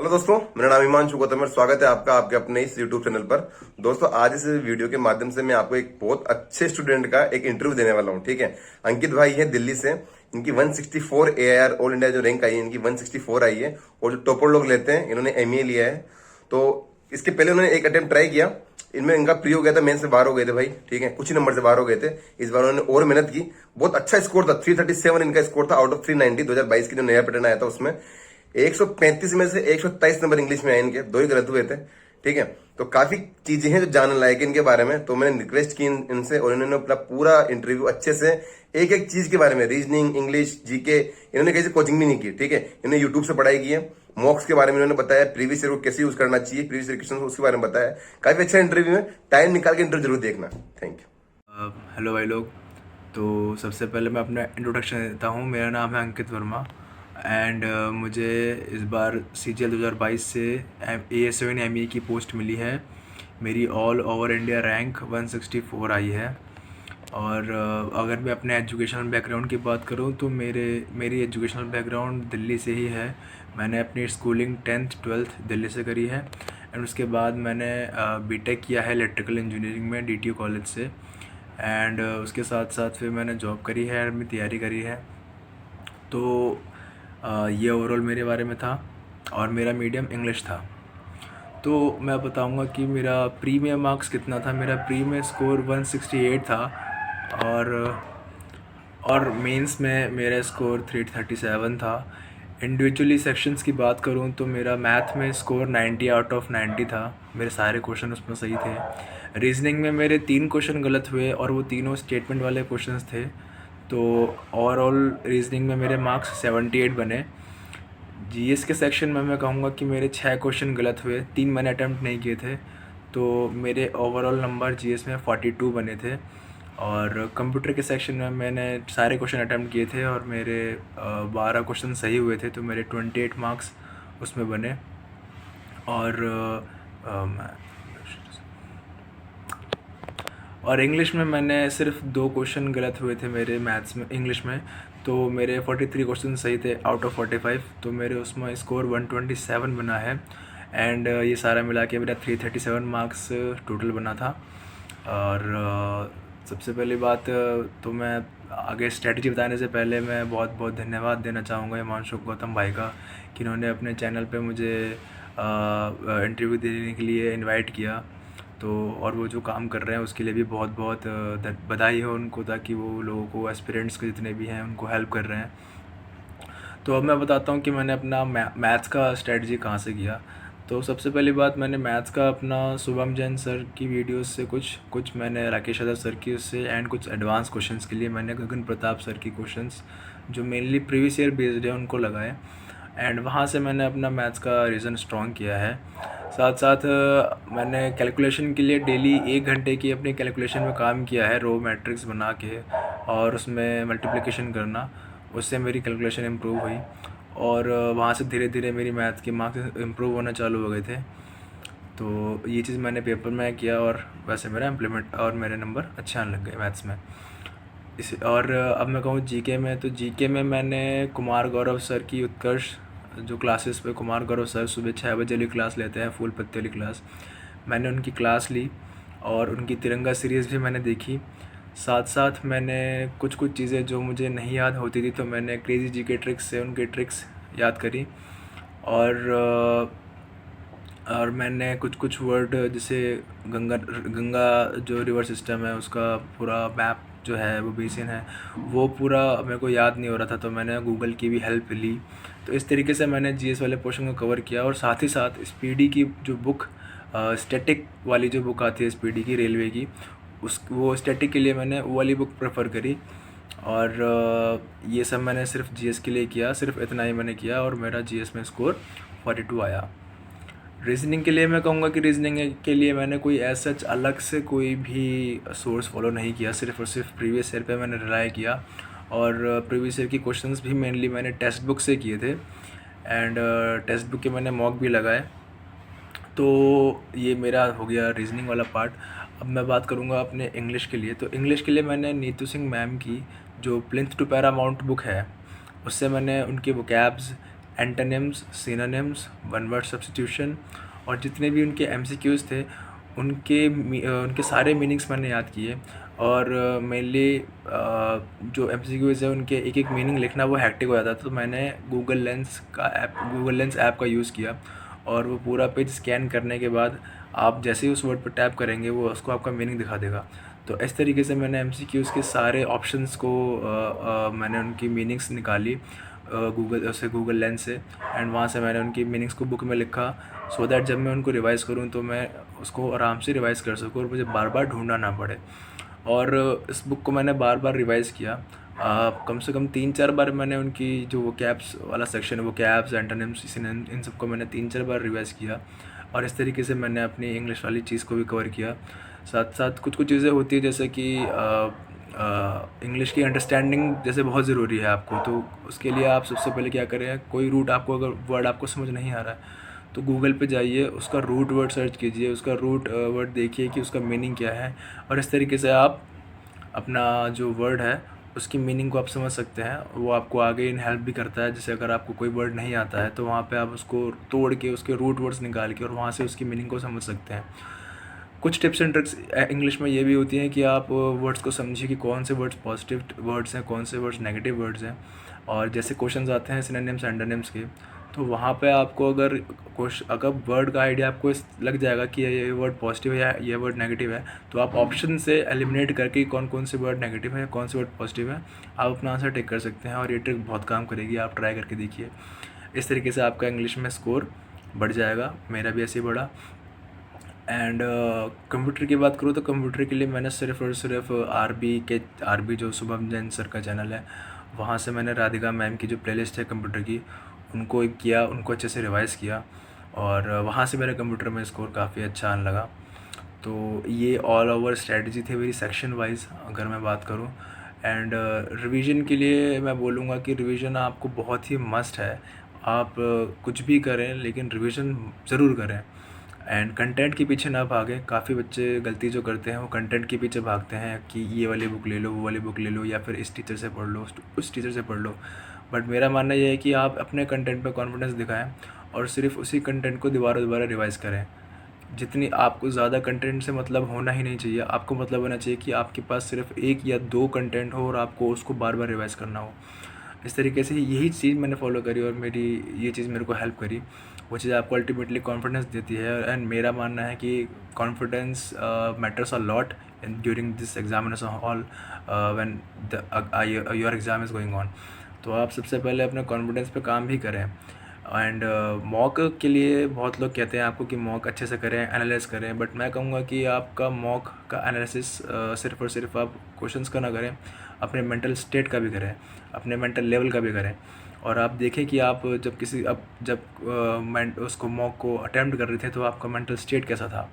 Hello दोस्तों, मेरा नाम हिमांशु गौतम है। स्वागत है आपका आपके अपने इस यूट्यूब चैनल पर। दोस्तों, आज इस वीडियो के माध्यम से मैं आपको एक बहुत अच्छे स्टूडेंट का एक इंटरव्यू देने वाला हूँ। ठीक है, अंकित भाई है दिल्ली से। इनकी 164 एआईआर ऑल इंडिया जो रैंक आई है, इनकी 164 आई है। और जो टॉपर लोग लेते हैं, इन्होंने एमए लिया है। तो इसके पहले उन्होंने एक अटेम्प्ट ट्राई किया, इनमें इनका प्री हो गया था, मेन से बाहर हो गए थे भाई। ठीक है, कुछ ही नंबर से बाहर हो गए थे। इस बार उन्होंने और मेहनत की, बहुत अच्छा स्कोर था। 337 इनका स्कोर था आउट ऑफ 390। 2022 की जो नया पैटर्न आया था उसमें 135 में से 127 नंबर इंग्लिश में आए इनके, दो ही गलत हुए थे। ठीक है, तो काफी चीजें हैं जो जानने लायक है इनके बारे में। तो मैंने रिक्वेस्ट की इनसे और इन्होंने अपना पूरा इंटरव्यू अच्छे से एक एक चीज के बारे में, रीजनिंग, इंग्लिश, जीके, इन्होंने कहीं से कोचिंग भी नहीं की। ठीक है, इन्होंने यूट्यूब से पढ़ाई की है। मॉक्स के बारे में इन्होंने बताया, प्रीवियस ईयर को कैसे यूज करना चाहिए, प्रीवियस ईयर क्वेश्चन उसके बारे में बताया। काफी अच्छा इंटरव्यू है, टाइम निकाल के इंटरव्यू जरूर देखना। Thank you. हेलो भाई लोग। तो सबसे पहले मैं अपना इंट्रोडक्शन देता हूँ। मेरा नाम है अंकित वर्मा एंड मुझे इस बार CGL 2022 से AS7 ME की पोस्ट मिली है। मेरी ऑल ओवर इंडिया रैंक 164 आई है। और अगर मैं अपने एजुकेशनल बैकग्राउंड की बात करूँ तो मेरी एजुकेशनल बैकग्राउंड दिल्ली से ही है। मैंने अपनी स्कूलिंग 10th 12th दिल्ली से करी है एंड उसके बाद मैंने बीटेक किया है इलेक्ट्रिकल इंजीनियरिंग में DTU कॉलेज से। एंड उसके साथ साथ फिर मैंने जॉब करी है और अपनी तैयारी करी है। तो ये ओवरऑल मेरे बारे में था और मेरा मीडियम इंग्लिश था। तो मैं बताऊंगा कि मेरा प्री में मार्क्स कितना था। मेरा प्री में स्कोर 168 था और मेंस में मेरा स्कोर 337 था। इंडिविजुअली सेक्शंस की बात करूं तो मेरा मैथ में स्कोर 90 आउट ऑफ 90 था। मेरे सारे क्वेश्चन उसमें सही थे। रीजनिंग में मेरे 3 क्वेश्चन गलत हुए और वो तीनों स्टेटमेंट वाले क्वेश्चंस थे। तो ओवरऑल रीजनिंग में मेरे मार्क्स 78 बने। GS के सेक्शन में मैं कहूँगा कि मेरे 6 क्वेश्चन गलत हुए, 3 मैंने अटैम्प्ट नहीं किए थे। तो मेरे ओवरऑल नंबर GS में 42 बने थे। और कंप्यूटर के सेक्शन में मैंने सारे क्वेश्चन अटैम्प्ट किए थे और मेरे 12 क्वेश्चन सही हुए थे, तो मेरे 28 मार्क्स उसमें बने। और इंग्लिश में मैंने सिर्फ 2 क्वेश्चन गलत हुए थे मेरे मैथ्स में, इंग्लिश में। तो मेरे 43 क्वेश्चन सही थे आउट ऑफ 45। तो मेरे उसमें स्कोर 127 बना है एंड ये सारा मिला के मेरा 337 मार्क्स टोटल बना था। और सबसे पहली बात तो मैं आगे स्ट्रेटजी बताने से पहले मैं बहुत बहुत धन्यवाद देना चाहूँगा हिमांशु गौतम भाई का कि इन्होंने अपने चैनल पे मुझे इंटरव्यू देने के लिए इनवाइट किया। तो और वो जो काम कर रहे हैं उसके लिए भी बहुत बहुत बधाई हो उनको, ताकि वो लोगों को, एस्पिरेंट्स के जितने भी हैं, उनको हेल्प कर रहे हैं। तो अब मैं बताता हूँ कि मैंने अपना मैथ्स का स्ट्रेटजी कहाँ से किया। तो सबसे पहली बात, मैंने मैथ्स का अपना शुभम जैन सर की वीडियोस से कुछ मैंने राकेश यादव सर की उससे एंड कुछ एडवांस क्वेश्चंस के लिए मैंने गगन प्रताप सर की क्वेश्चंस जो मेनली प्रीवियस ईयर बेस्ड है उनको लगाए एंड वहाँ से मैंने अपना मैथ्स का रीज़न स्ट्रॉन्ग किया है। साथ साथ मैंने कैलकुलेशन के लिए डेली 1 घंटे की अपनी कैलकुलेशन में काम किया है, रो मैट्रिक्स बना के और उसमें मल्टीप्लिकेशन करना। उससे मेरी कैलकुलेशन इम्प्रूव हुई और वहाँ से धीरे धीरे मेरी मैथ के मार्क्स इम्प्रूव होना चालू हो गए थे। तो ये चीज़ मैंने पेपर में किया और वैसे मेरा इम्प्लीमेंट और मेरे नंबर अच्छे आने लग गए मैथ्स में। इस और अब मैं कहूँ जीके में, तो जीके में मैंने कुमार गौरव सर की उत्कर्ष जो क्लासेस पे कुमार गौरव सर सुबह 6 बजे वाली क्लास लेते हैं, फूल पत्ते वाली क्लास, मैंने उनकी क्लास ली और उनकी तिरंगा सीरीज़ भी मैंने देखी। साथ साथ मैंने कुछ चीज़ें जो मुझे नहीं याद होती थी तो मैंने क्रेज़ी जीके ट्रिक्स से उनकी ट्रिक्स याद करी। और मैंने कुछ वर्ड, जैसे गंगा जो रिवर सिस्टम है उसका पूरा मैप जो है, वो बेसिन है, वो पूरा मेरे को याद नहीं हो रहा था, तो मैंने गूगल की भी हेल्प ली। तो इस तरीके से मैंने जीएस वाले पोर्शन को कवर किया। और साथ ही साथ स्पीडी की जो बुक, स्टैटिक वाली जो बुक आती है स्पीडी की, रेलवे की, वो स्टैटिक के लिए मैंने वो वाली बुक प्रेफर करी। और ये सब मैंने सिर्फ जीएस के लिए किया, सिर्फ इतना ही मैंने किया और मेरा जीएस में स्कोर 42 आया। रीजनिंग के लिए मैं कहूँगा कि रीजनिंग के लिए मैंने कोई ऐसा अलग से कोई भी सोर्स फॉलो नहीं किया, सिर्फ और सिर्फ प्रीवियस ईयर पे मैंने रिलाई किया। और प्रीवियस ईयर की क्वेश्चंस भी मेनली मैंने टेक्स्ट बुक से किए थे एंड टेक्स्ट बुक के मैंने मॉक भी लगाए। तो ये मेरा हो गया रीजनिंग वाला पार्ट। अब मैं बात करूँगा अपने इंग्लिश के लिए। तो इंग्लिश के लिए मैंने नीतू सिंह मैम की जो प्लिंथ टू पैरामाउंट बुक है, उससे मैंने उनके vocabs, antonyms, synonyms, one word substitution, और जितने भी उनके एमसीक्यूज़ थे उनके सारे मीनिंग्स मैंने याद किए। और मेनली जो एमसीक्यूज़ है उनके एक एक मीनिंग लिखना वो हैक्टिक हो जाता था, तो मैंने गूगल लेंस ऐप का यूज़ किया, और वो पूरा पेज स्कैन करने के बाद आप जैसे ही उस वर्ड पर टैप करेंगे वो उसको आपका मीनिंग दिखा देगा। तो इस तरीके से मैंने एमसीक्यूज़ के सारे ऑप्शंस को मैंने उनकी मीनिंग्स निकाली गूगल लेंस से, एंड वहाँ से मैंने उनकी मीनिंग्स को बुक में लिखा, सो दैट जब मैं उनको रिवाइज़ करूँ तो मैं उसको आराम से रिवाइज़ कर सकूँ और मुझे बार बार ढूंढना ना पड़े। और इस बुक को मैंने बार बार रिवाइज़ किया, कम से कम 3-4 बार मैंने उनकी जो वो कैप्स वाला सेक्शन है, वो कैप्स, एंटोनिम्स, इन सबको मैंने 3-4 बार रिवाइज़ किया, और इस तरीके से मैंने अपनी इंग्लिश वाली चीज़ को भी कवर किया। साथ साथ कुछ कुछ चीज़ें होती है जैसे कि इंग्लिश की अंडरस्टैंडिंग जैसे बहुत ज़रूरी है आपको, तो उसके लिए आप सबसे पहले क्या करें, कोई रूट आपको अगर वर्ड आपको समझ नहीं आ रहा है तो गूगल पे जाइए, उसका रूट वर्ड सर्च कीजिए, उसका रूट वर्ड देखिए कि उसका मीनिंग क्या है, और इस तरीके से आप अपना जो वर्ड है उसकी मीनिंग को आप समझ सकते हैं। वो आपको आगे इन हेल्प भी करता है, जैसे अगर आपको कोई वर्ड नहीं आता है तो वहाँ पे आप उसको तोड़ के उसके रूट वर्ड्स निकाल के और वहाँ से उसकी मीनिंग को समझ सकते हैं। कुछ टिप्स एंड ट्रिक्स इंग्लिश में ये भी होती हैं कि आप वर्ड्स को समझिए कि कौन से वर्ड्स पॉजिटिव वर्ड्स हैं, कौन से वर्ड्स नेगेटिव वर्ड्स हैं। और जैसे क्वेश्चंस आते हैं सिनोनिम्स एंटोनिम्स के, तो वहाँ पे आपको अगर वर्ड का आइडिया आपको लग जाएगा कि ये वर्ड पॉजिटिव है या ये वर्ड नेगेटिव है, तो आप ऑप्शन से एलिमिनेट करके कौन कौन से वर्ड नेगेटिव है, कौन से वर्ड पॉजिटिव है, आप अपना आंसर टिक कर सकते हैं, और ये ट्रिक बहुत काम करेगी, आप ट्राई करके देखिए। इस तरीके से आपका इंग्लिश में स्कोर बढ़ जाएगा, मेरा भी ऐसे ही बढ़ा। एंड कंप्यूटर की बात करूँ तो कंप्यूटर के लिए मैंने सिर्फ़ और सिर्फ आरबी जो शुभम जैन सर का चैनल है, वहाँ से मैंने राधिका मैम की जो प्लेलिस्ट है कंप्यूटर की, उनको किया, उनको अच्छे से रिवाइज़ किया, और वहाँ से मेरे कंप्यूटर में स्कोर काफ़ी अच्छा आने लगा। तो ये ऑल ओवर स्ट्रेटजी थी मेरी सेक्शन वाइज अगर मैं बात करूँ। एंड रिवीजन के लिए मैं बोलूँगा कि रिवीजन आपको बहुत ही मस्ट है। आप कुछ भी करें लेकिन रिवीजन ज़रूर करें, एंड कंटेंट के पीछे ना भागें। काफ़ी बच्चे गलती जो करते हैं वो कंटेंट के पीछे भागते हैं कि ये वाली बुक ले लो, वो वाली बुक ले लो, या फिर इस टीचर से पढ़ लो, उस टीचर से पढ़ लो। बट मेरा मानना ये है कि आप अपने कंटेंट पे कॉन्फिडेंस दिखाएं और सिर्फ उसी कंटेंट को दोबारा रिवाइज़ करें। जितनी आपको ज़्यादा कंटेंट से मतलब होना ही नहीं चाहिए, आपको मतलब होना चाहिए कि आपके पास सिर्फ 1 या 2 कंटेंट हो और आपको उसको बार बार रिवाइज़ करना हो। इस तरीके से यही चीज़ मैंने फॉलो करी और मेरी ये चीज़ मेरे को हेल्प करी। वो चीज़ आपको अल्टीमेटली कॉन्फिडेंस देती है, एंड मेरा मानना है कि confidence matters a lot during this examination hall when your exam is going on. तो आप सबसे पहले अपने कॉन्फिडेंस पे काम भी करें। एंड मॉक के लिए बहुत लोग कहते हैं आपको कि मॉक अच्छे से करें, एनालाइज करें, बट मैं कहूँगा कि आपका मॉक का एनालिसिस सिर्फ और सिर्फ आप क्वेश्चंस का ना करें, अपने मेंटल स्टेट का भी करें, अपने मेंटल लेवल का भी करें। और आप देखें कि आप जब उसको मॉक को अटैम्प्ट कर रहे थे तो आपका मेंटल स्टेट कैसा था,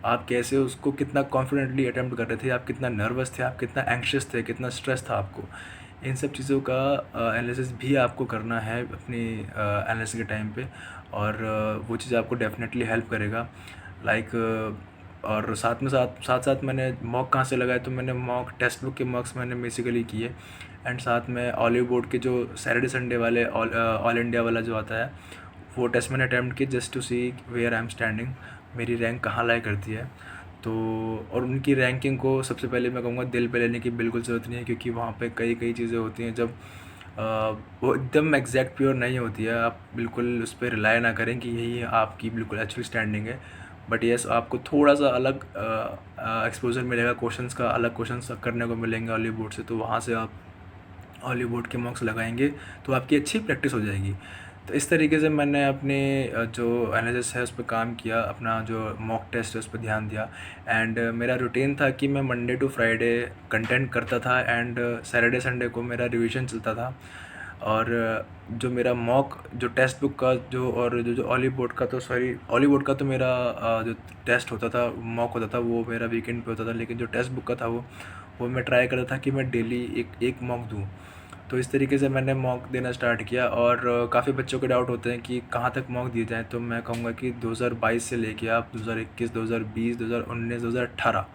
आप कैसे उसको कितना कॉन्फिडेंटली अटैम्प्ट कर रहे थे, आप कितना नर्वस थे, आप कितना एंग्शियस थे, कितना स्ट्रेस था आपको। इन सब चीज़ों का एनालिसिस भी आपको करना है अपनी एनालिसिस के टाइम पे, और वो चीज़ आपको डेफिनेटली हेल्प करेगा। लाइक और साथ मैंने मॉक कहाँ से लगाए, तो मैंने मॉक टेक्स्ट बुक के मॉक्स मैंने बेसिकली किए, एंड साथ में ऑलिव बोर्ड के जो सैटरडे संडे वाले ऑल इंडिया वाला जो आता है वो टेस्ट मैंने अटैम्प्ट किए, just to see where I am standing, मेरी रैंक कहाँ लाई करती है। तो और उनकी रैंकिंग को सबसे पहले मैं कहूँगा दिल पे लेने की बिल्कुल ज़रूरत नहीं है, क्योंकि वहाँ पे कई चीज़ें होती हैं जब वो एकदम एग्जैक्ट प्योर नहीं होती है। आप बिल्कुल उस पर रिलाई ना करें कि यही आपकी बिल्कुल एक्चुअल स्टैंडिंग है। बट येस, आपको थोड़ा सा अलग एक्सपोजर मिलेगा, क्वेश्चंस का अलग क्वेश्चंस करने को मिलेंगे ऑलिव बोर्ड से, तो वहाँ से आप ऑलिव बोर्ड के मॉक्स लगाएंगे तो आपकी अच्छी प्रैक्टिस हो जाएगी। तो इस तरीके से मैंने अपने जो एनालिसिस है उस पर काम किया, अपना जो मॉक टेस्ट है उस पर ध्यान दिया। एंड मेरा रूटीन था कि मैं मंडे टू फ्राइडे कंटेंट करता था, एंड सैटरडे संडे को मेरा रिवीजन चलता था। और जो मेरा मॉक जो टेक्स्ट बुक का जो ऑलिव बोर्ड का, तो सॉरी ऑलिव बोर्ड का तो मेरा जो टेस्ट होता था, मॉक होता था, वो मेरा वीकेंड पे होता था, लेकिन जो टेक्स्ट बुक का था वो मैं ट्राई करता था कि मैं डेली एक मॉक दूँ। तो इस तरीके से मैंने मॉक देना स्टार्ट किया। और काफ़ी बच्चों के डाउट होते हैं कि कहाँ तक मॉक दिए जाएँ, तो मैं कहूँगा कि 2022 से लेके आप 2021, 2020, 2019, 2018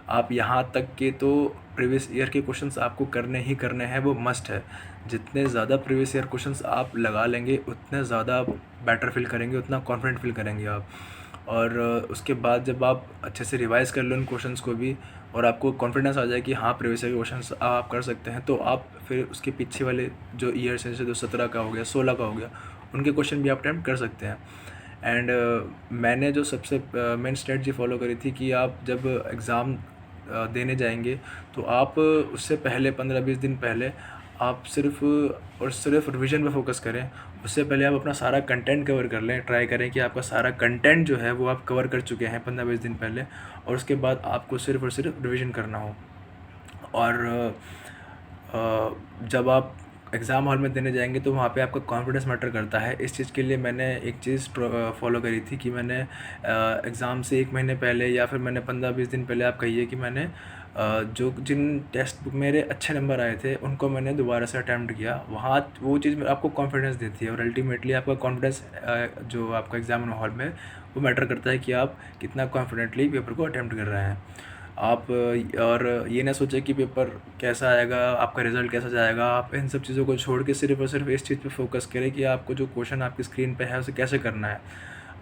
आप यहाँ तक के तो प्रीवियस ईयर के क्वेश्चंस आपको करने ही करने हैं, वो मस्ट है। जितने ज़्यादा प्रीवियस ईयर क्वेश्चंस आप लगा लेंगे उतने ज़्यादा आप बेटर फील करेंगे, उतना कॉन्फिडेंट फील करेंगे आप। और उसके बाद जब आप अच्छे से रिवाइज़ कर लो उन क्वेश्चंस को भी, और आपको कॉन्फिडेंस आ जाए कि हाँ प्रीवियस ईयर के क्वेश्चंस आप कर सकते हैं, तो आप फिर उसके पीछे वाले जो ईयर्स हैं, जैसे 2017 का हो गया, 16 का हो गया, उनके क्वेश्चन भी आप अटेम्प्ट कर सकते हैं। एंड मैंने जो सबसे मेन स्ट्रेटजी फॉलो करी थी कि आप जब एग्ज़ाम देने जाएंगे तो आप उससे पहले 15-20 दिन पहले आप सिर्फ और सिर्फ रिवीजन पे फोकस करें। उससे पहले आप अपना सारा कंटेंट कवर कर लें, ट्राई करें कि आपका सारा कंटेंट जो है वो आप कवर कर चुके हैं 15-20 दिन पहले, और उसके बाद आपको सिर्फ और सिर्फ रिवीजन करना हो। और जब आप एग्ज़ाम हॉल में देने जाएंगे तो वहाँ पे आपका कॉन्फिडेंस मैटर करता है। इस चीज़ के लिए मैंने एक चीज़ फॉलो करी थी कि मैंने एग्ज़ाम से 1 महीने पहले या फिर मैंने 15-20 दिन पहले आप कहिए कि मैंने जिन टेस्ट बुक मेरे अच्छे नंबर आए थे उनको मैंने दोबारा से अटैम्प्ट किया। वहाँ वो चीज़ आपको कॉन्फिडेंस देती है, और अल्टीमेटली आपका कॉन्फिडेंस जो आपका एग्ज़ाम हॉल में वो मैटर करता है कि आप कितना कॉन्फिडेंटली पेपर को अटैम्प्ट कर रहे हैं। आप और ये ना सोचें कि पेपर कैसा आएगा, आपका रिज़ल्ट कैसा जाएगा। आप इन सब चीज़ों को छोड़ के सिर्फ और सिर्फ इस चीज़ पे फोकस करें कि आपको जो क्वेश्चन आपकी स्क्रीन पे है उसे कैसे करना है,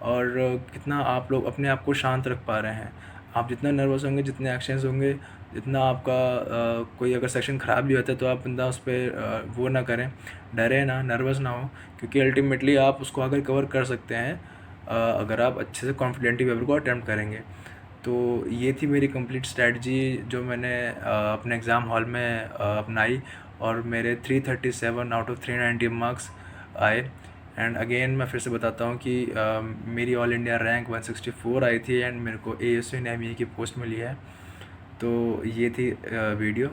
और कितना आप लोग अपने आप को शांत रख पा रहे हैं। आप जितना नर्वस होंगे, जितने एक्शंस होंगे, जितना आपका कोई अगर सेक्शन ख़राब भी होता है तो आप बंदा उस पर वो ना करें, डरे ना, नर्वस ना हो, क्योंकि अल्टीमेटली आप उसको अगर कवर कर सकते हैं अगर आप अच्छे से कॉन्फिडेंटली पेपर को अटैम्प्ट करेंगे। तो ये थी मेरी कंप्लीट स्ट्रैटेजी जो मैंने अपने एग्ज़ाम हॉल में अपनाई, और मेरे 337 आउट ऑफ 390 मार्क्स आए। एंड अगेन मैं फिर से बताता हूँ कि मेरी ऑल इंडिया रैंक 164 आई थी, एंड मेरे को ASU इन ME की पोस्ट मिली है। तो ये थी video.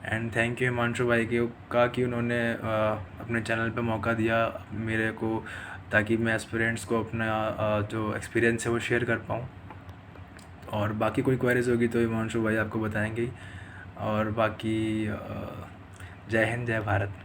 And thank you Himanshu भाई का कि उन्होंने अपने चैनल पे मौका दिया मेरे को, ताकि मैं एस्पिरेंट्स को अपना जो एक्सपीरियंस है वो शेयर कर पाऊँ। और बाकी कोई क्वेरीज होगी तो हिमांशु भाई आपको बताएंगे। और बाकी जय हिंद, जय भारत।